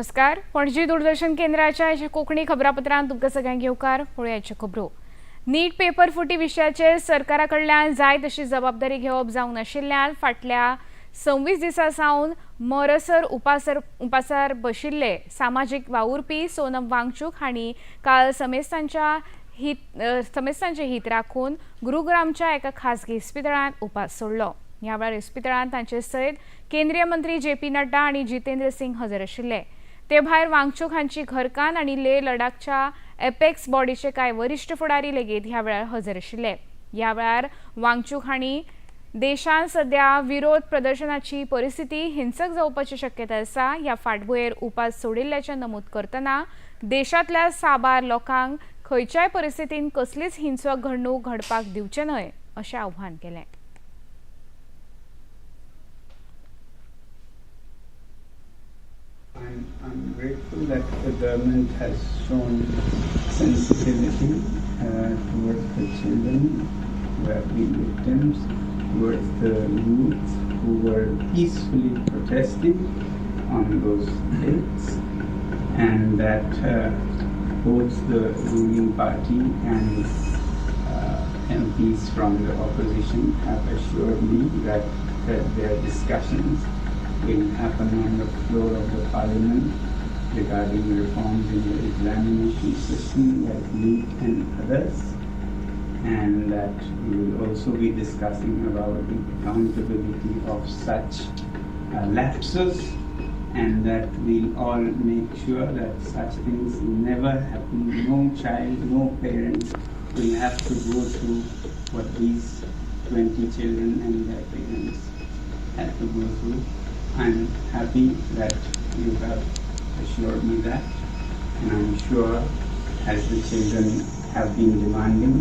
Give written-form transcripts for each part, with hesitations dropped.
नमस्कार. पणजी दूरदर्शन केंद्राच्या कोकणी खबरापत्रांत तुमकां सगळ्यांक येवकार. पळोवयाच्यो खबरो. नीट पेपर फुटी विशयाचेर सरकारा कडल्यान जाय तशी जबाबदारी घेवप जावंक नाशिल्ल्यान फाटल्या 26 दिसां सावन मरसर उपासार बशिल्ले सामाजीक वावुरपी सोनम वांगचूक हांणी काल समेस्तांचे हित राखून गुरुग्रामच्या एका खासगी इस्पितळांत उपास सोडलो. ह्या वेळार इस्पितळांत तांचे सयत केंद्रीय मंत्री JP नड्डा आनी जितेंद्र सिंग हजर आशिल्ले. ते भायर वांगचूक हांची घरकान्न आनी लेह लडाखच्या एपेक्स बॉडीचे कांय वरिश्ठ फुडारी लेगीत ह्या वेळार हजर आशिल्ले. ह्या वेळार वांगचूक हांणी देशांत सध्या विरोध प्रदर्शनाची परिस्थिती हिंसक जावपाची शक्यताय आसा ह्या फाटभुंयेर उपास सोडिल्ल्याचें नमूद करतना देशांतल्या साबार लोकांक खंयच्याय परिस्थितीन कसलीच हिंसक घडणूक घडपाक दिवचे न्हय अशें आव्हान केलें. I'm grateful that the government has shown sensitivity towards the children who have been victims, towards the youth who were peacefully protesting on those dates, and that both the ruling party and MPs from the opposition have assured me that their discussions will happen on the floor of the parliament regarding reforms in the examination system like NEET and others, and that we will also be discussing about the accountability of such lapses, and that we'll all make sure that such things never happen. No child, no parents will have to go through what these 20 children and their parents had to go through. I'm happy that you have assured me that, and I'm sure as the children have been demanding,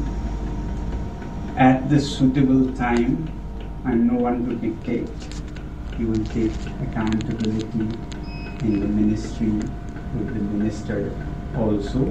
at the suitable time, and no one to dictate, you will take accountability in the ministry with the minister also.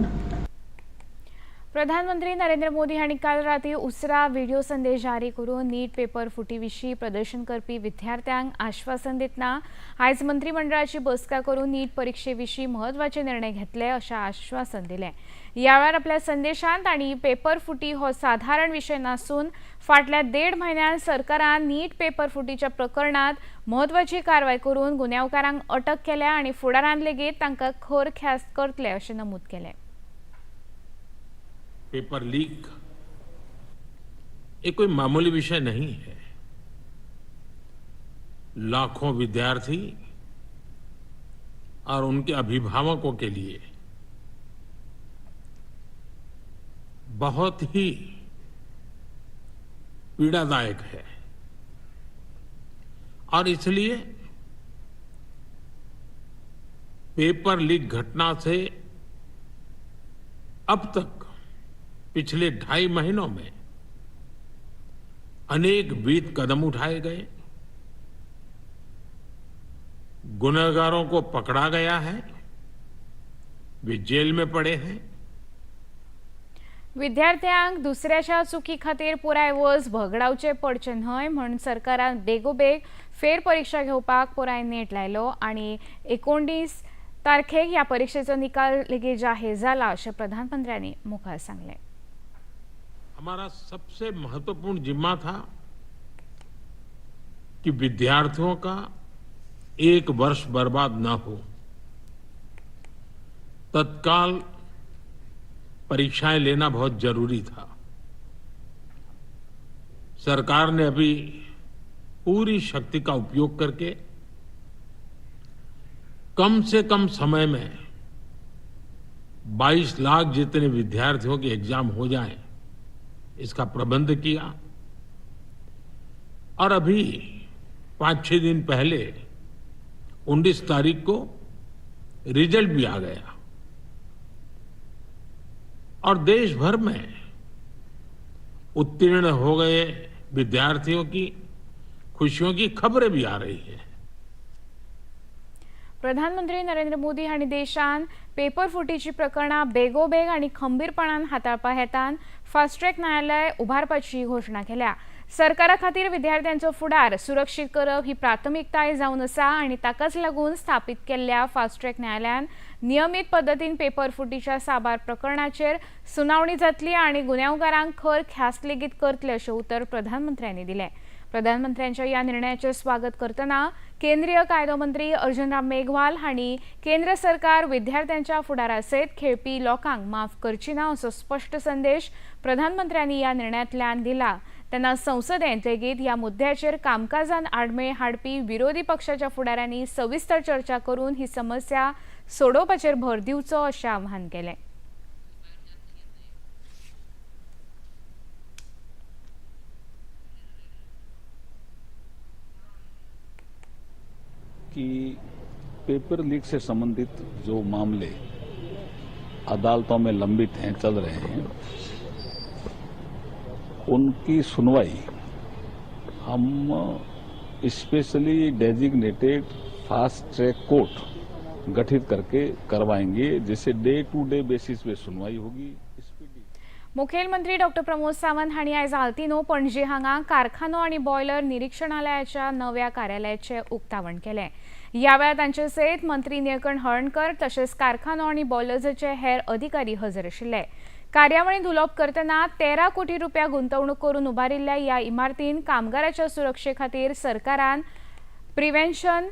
प्रधानमंत्री नरेंद्र मोदी हांणी काल राती उसरा video संदेश जारी करून नीट paper फुटी विशीं प्रदर्शन करपी विद्यार्थ्यांक आश्वासन दितना आयज मंत्रिमंडळाची बसका करून नीट परीक्षे विशीं म्हत्वाचे निर्णय घेतले अशें आश्वासन दिलें. ह्या वेळार आपल्या संदेशांत तांणी पेपर फुटी हो साधारण विशय नासून फाटल्या 1.5 म्हयन्यान सरकारान नीट पेपर फुटीच्या प्रकरणांत म्हत्वाची कारवाय करून गुन्यांवकारांक अटक केल्या आनी फुडारांत लेगीत तांकां खर ख्यास्त करतले अशें नमूद केलें. पेपर लीक ये कोई मामूली विषय नहीं है. लाखों विद्यार्थी और उनके अभिभावकों के लिए बहुत ही पीड़ादायक है, और इसलिए पेपर लीक घटना से अब तक पिछले 2.5 महीनों में अनेक विध कदम उठाए गए. गुनहगारों को पकड़ा गया है, वे जेल में पड़े हैं. विद्यार्थ्यांक दुसऱ्याच्या चुकी खातीर पुराय वज भोगडावचे पडचे न्हय म्हूण सरकारान बेगोबेग फेर परीक्षा घेवपाक पुराय नेट लायलो आनी 19 तारखेक ह्या परीक्षेचो निकाल लेगीत जाहीर जाला अशें प्रधानमंत्र्यांनी मुखार सांगलें. हमारा सबसे महत्वपूर्ण जिम्मा था कि विद्यार्थियों का 1 वर्ष बर्बाद न हो. तत्काल परीक्षाएं लेना बहुत जरूरी था. सरकार ने अभी पूरी शक्ति का उपयोग करके कम से कम समय में 22 लाख जितने विद्यार्थियों के एग्जाम हो जाएं, इसका प्रबंध किया. और अभी 5-6 दिन पहले 19 तारीख को रिजल्ट भी आ गया, और देश भर में उत्तीर्ण हो गए विद्यार्थियों की खुशियों की खबरें भी आ रही हैं. प्रधानमंत्री नरेंद्र मोदी हांणी देशान पेपर फुटीची प्रकरणां बेगोबेग आनी खंबीरपणान हाताळपा हेतान फास्ट ट्रॅक न्यायालय उभारपाची घोशणा केल्या. सरकारा खातीर विद्यार्थ्यांचो फुडार सुरक्षीत करप ही प्राथमिकताय जावन आसा आनी ताकाच लागून स्थापीत केल्ल्या फास्ट ट्रॅक न्यायालयान नियमीत पद्दतीन पेपर फुटीच्या साबार प्रकरणाचेर सुनावणी जातली आनी गुन्यांवकारांक खर ख्यास्त लेगीत करतले अशें उतर प्रधानमंत्र्यांनी दिलें. प्रधानमंत्र्यांच्या ह्या निर्णयाचे स्वागत करतना केंद्रीय कायदो मंत्री अर्जुन राम मेघवाल हांणी केंद्र सरकार विद्यार्थ्यांच्या फुडारा सयत खेळपी लोकांक माफ करची ना असो स्पश्ट संदेश प्रधानमंत्र्यांनी ह्या निर्णयातल्यान दिला. तेन्ना संसदेंत लेगीत ह्या मुद्द्याचेर कामकाजान आडमेळ हाडपी विरोधी पक्षाच्या फुडाऱ्यांनी सविस्तर चर्चा करून ही समस्या सोडोवपाचेर भर दिवचो अशें आवाहन केलें. कि पेपर लीक से संबंधित जो मामले अदालतों में लंबित हैं, चल रहे हैं, उनकी सुनवाई हम specially designated fast track court गठित करके करवाएंगे, जिससे डे टू डे बेसिस पे सुनवाई होगी. मुखेलमंत्री डॉक्टर प्रमोद सावंत हांणी आयज आल्तिनो पणजी हांगा कारखानो आनी बॉयलर निरीक्षणालयाच्या नव्या कार्यालयाचें उक्तावण केलें. ह्या वेळार तांचे सयत मंत्री निळकंठ हळर्णकर तशेंच कारखानो आनी बॉयलर्साचे हेर अधिकारी हजर आशिल्ले. कार्यावळींत उलोवप करतना 13 कोटी रुपया गुंतवणूक करून उबारिल्ल्या ह्या इमारतीन कामगारांच्या सुरक्षे खातीर सरकारान प्रिव्हेन्शन,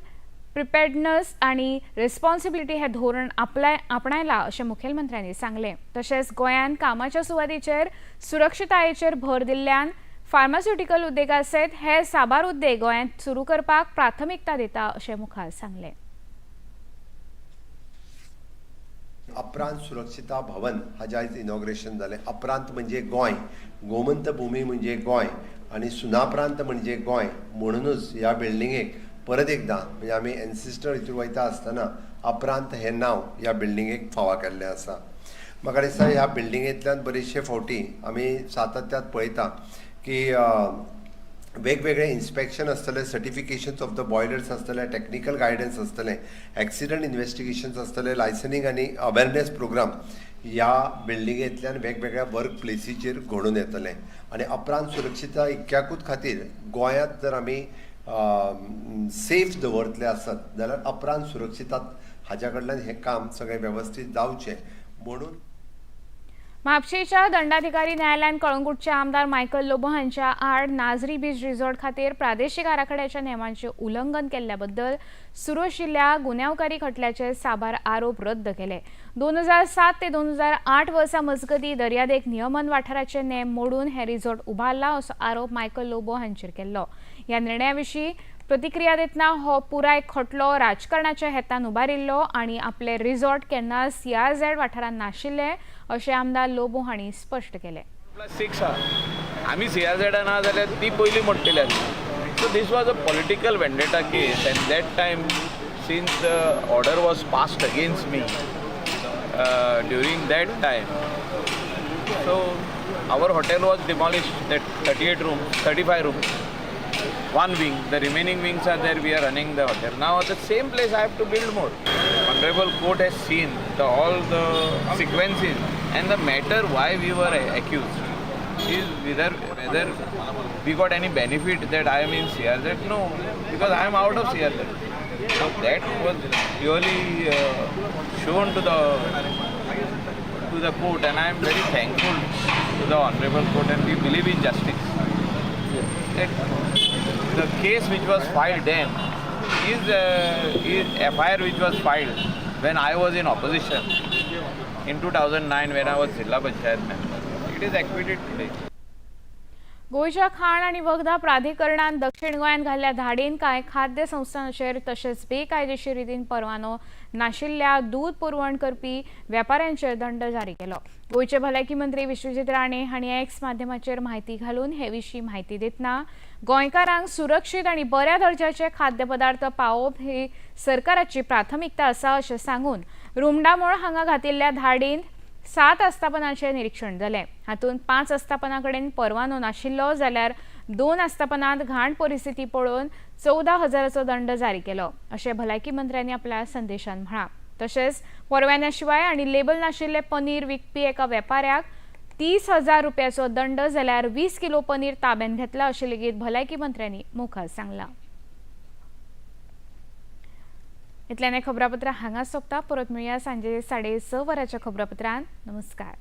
प्रिपेर्डनेस आणि रिस्पॉन्सिबिलिटी हे धोरण आपणायला अशें मुखेलमंत्र्यांनी सांगलें. तशेंच गोंयांत कामाच्या सुवातेचेर सुरक्षतायेचेर भर दिल्ल्यान फार्मास्युटिकल उद्देगा सयत हेर साबार उद्देग गोंयांत सुरू करपाक प्राथमिकता दिता अशें मुखार सांगलें. अपरांत सुरक्षिता भवन हाजें आयज इनॉग्रेशन जालें. अपरांत म्हणजे गोंय, गोमंत भूमी म्हणजे गोंय आनी सुनाप्रांत म्हणजे गोंय. म्हणूनच ह्या बिल्डिंगेक परत एकदा म्हणजे आमी एन्सिस्टर हितून वयता आसतना अपरांत हें नांव ह्या बिल्डिंगेक फावा केल्लें आसा. म्हाका दिसता ह्या बिल्डिंगेंतल्यान बरेचशे फावटी आमी सातत्यात पळयता की वेगवेगळे इन्स्पेक्शन आसतले, सर्टिफिकेशन्स ऑफ द बॉयलर्स आसतले, टेक्निकल गायडन्स आसतले, एक्सिडंट इन्व्हेस्टिगेशन्स आसतले, लायसनिंग आनी अवेरनेस प्रोग्राम ह्या बिल्डिंगेंतल्यान वेगवेगळ्या वर्क प्लेसीचेर घडून येतले. आनी अपरांत सुरक्षिता इतक्याकूच खातीर गोंयांत जर आमी सेफ दवरतले आसत जाल्यार अपरांत सुरक्षिता हाच्या कडल्यान हें काम सगळें वेवस्थीत जावचें म्हणून म्हापशेच्या दंडाधिकारी न्यायालयान कळंगूटचे आमदार मायकल लोबो हांच्या आड नाझरी बीच रिसॉर्ट खातीर प्रादेशीक आराखड्याच्या नेमांचें उल्लंघन केल्ल्या बद्दल सुरू आशिल्ल्या गुन्यांवकारी खटल्याचे साबार आरोप रद्द केले. 2007 ते 2008 वर्सा मजगतीं दर्यादेग नियमन वाठाराचे नेम मोडून हे रिसॉर्ट उबारला असो आरोप मायकल लोबो हांचेर केल्लो. ह्या निर्णया विशीं प्रतिक्रिया दितना हो पुराय खटलो राजकारणाच्या हेतान उबारिल्लो आनी आपले रिसॉर्ट केन्ना CRZ वाठारांत नाशिल्ले अशें आमदार लोबो हांणी स्पश्ट केलें. आमी CRZ ना जाल्यार ती पयलीं मोडटली आसली. So this was a political vendetta case and that time since the order was passed against me during that time, so our hotel was demolished, that 35 rooms. One wing, the remaining wings are there, we are running the hotel. Now at the same place I have to build more. Honorable Court has seen all the sequences and the matter why we were accused is whether we got any benefit that I am in CRZ. No, because I am out of CRZ. So that was purely shown to the court, and I am very thankful to the Honorable Court, and we believe in justice. The case which was filed then is FIR which was filed when I was in opposition in 2009 when I was Zilla Panchayat member. It is acquitted today. गोंयच्या खाण आनी वखदां प्राधिकरणान दक्षिण गोंयांत घाल्ल्या धाडीन कांय खाद्य संस्थांचेर तशेंच बेकायदेशीर रितीन परवानो नाशिल्ल्या दूद पुरवण करपी वेपाऱ्यांचेर दंड जारी केलो. गोंयचे भलायकी मंत्री विश्वजीत राणे हांणी एक्स माध्यमाचेर म्हायती घालून हे विशीं म्हायती दितना गोंयकारांक सुरक्षीत आनी बऱ्या दर्जाचे खाद्य पदार्थ पावोवप ही सरकाराची प्राथमिकता आसा अशें सांगून रुमडामोळ हांगा घातिल्ल्या धाडीन 7 आस्थापनांचें निरीक्षण जालें. हातूंत 5 आस्थापनां कडेन परवानो नाशिल्लो जाल्यार 2 आस्थापनांत घाण परिस्थिती पळोवन 14,000चो दंड जारी केलो अशें भलायकी मंत्र्यांनी आपल्या संदेशांत म्हळां. तशेंच परवान्या शिवाय आनी लेबल नाशिल्लें पनीर विकपी एका वेपाऱ्याक 30,000 रुपयाचो दंड जाल्यार 20 किलो पनीर ताब्यात घेतला अशें लेगीत भलायकी मंत्र्यांनी मुखार सांगलां. इतल्यान खबरापत्र हांगा सोंपता. परत मेळुया सांजे 6:30 वरांच्या खबरापत्रांत. नमस्कार.